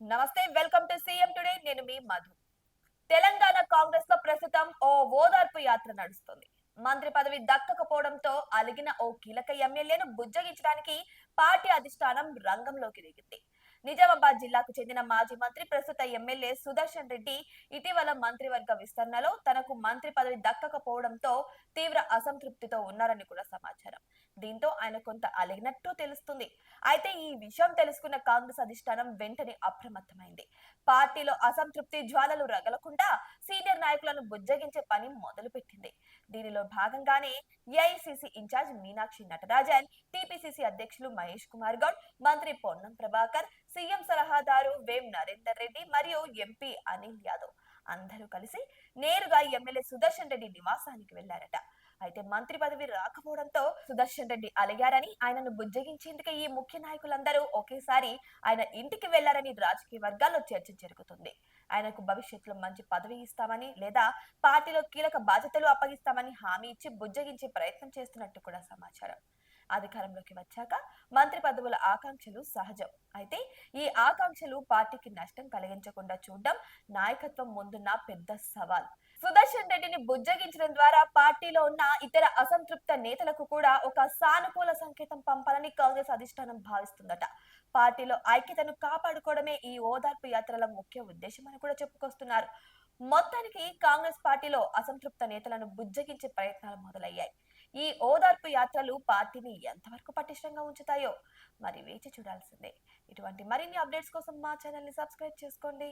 నమస్తే, welcome to CM today. నేను మీ మధు. తెలంగాణ కాంగ్రెస్ లో ప్రస్తుతం ఓ ఓదార్పు యాత్ర నడుస్తుంది. మంత్రి పదవి దక్కకపోవడంతో అలిగిన ఓ కీలక ఎమ్మెల్యేను బుజ్జగించడానికి పార్టీ అధిష్టానం రంగంలోకి దిగింది. నిజామాబాద్ జిల్లాకు చెందిన మాజీ మంత్రి, ప్రస్తుత ఎమ్మెల్యే సుదర్శన్ రెడ్డి ఇటీవల మంత్రివర్గ విస్తరణలో తనకు మంత్రి పదవి దక్కకపోవడంతో తీవ్ర అసంతృప్తితో ఉన్నారని కూడా సమాచారం. దీంతో ఆయన కొంత అలిగినట్టు తెలుస్తుంది. అయితే ఈ విషయం తెలుసుకున్న కాంగ్రెస్ అధిష్టానం వెంటనే అప్రమత్తమైంది. పార్టీలో అసంతృప్తి జ్వాలలు రగలకుండా సీనియర్ నాయకులను బుజ్జగించే పని మొదలుపెట్టింది. దీనిలో భాగంగానే AICC in charge Meenakshi Natarajan, TPCC అధ్యక్షులు మహేష్ కుమార్ గౌడ్, మంత్రి పొన్నం ప్రభాకర్, సీఎం సలహాదారు వేం నరేందర్ రెడ్డి మరియు ఎంపీ అనిల్ యాదవ్ అందరూ కలిసి నేరుగా ఎమ్మెల్యే సుదర్శన్ రెడ్డి నివాసానికి వెళ్లారట. అయితే మంత్రి పదవి రాకపోవడంతో సుదర్శన్ రెడ్డి అలిగారని, ఆయనను బుజ్జగించేందుకు ఈ ముఖ్య నాయకులందరూ ఒకేసారి ఆయన ఇంటికి వెళ్లారని రాజకీయ వర్గాల్లో చర్చ జరుగుతుంది. ఆయనకు భవిష్యత్తులో మంచి పదవి ఇస్తామని లేదా పార్టీలో కీలక బాధ్యతలు అప్పగిస్తామని హామీ ఇచ్చి బుజ్జగించే ప్రయత్నం చేస్తున్నట్టు కూడా సమాచారం. అధికారంలోకి వచ్చాక మంత్రి పదవుల ఆకాంక్షలు సహజం. అయితే ఈ ఆకాంక్షలు పార్టీకి నష్టం కలిగించకుండా చూడడం నాయకత్వం ముందున్న పెద్ద సవాల్. సుదర్శన్ రెడ్డిని బుజ్జగించడం ద్వారా పార్టీలో ఉన్న ఇతర అసంతృప్త నేతలకు కూడా ఒక సానుకూల సంకేతం పంపాలని కాంగ్రెస్ అధిష్టానం భావిస్తుందట. పార్టీలో ఐక్యతను కాపాడుకోవడమే ఈ ఓదార్పు యాత్రల ముఖ్య ఉద్దేశం అని కూడా చెప్పుకొస్తున్నారు. మొత్తానికి కాంగ్రెస్ పార్టీలో అసంతృప్త నేతలను బుజ్జగించే ప్రయత్నాలు మొదలయ్యాయి. ఈ ఓదార్పు యాత్రలు పార్టీని ఎంతవరకు పటిష్టంగా ఉంచుతాయో మరి వేచి చూడాల్సిందే. ఇటువంటి మరిన్ని అప్డేట్స్ కోసం మా ఛానల్ ని సబ్స్క్రైబ్ చేసుకోండి.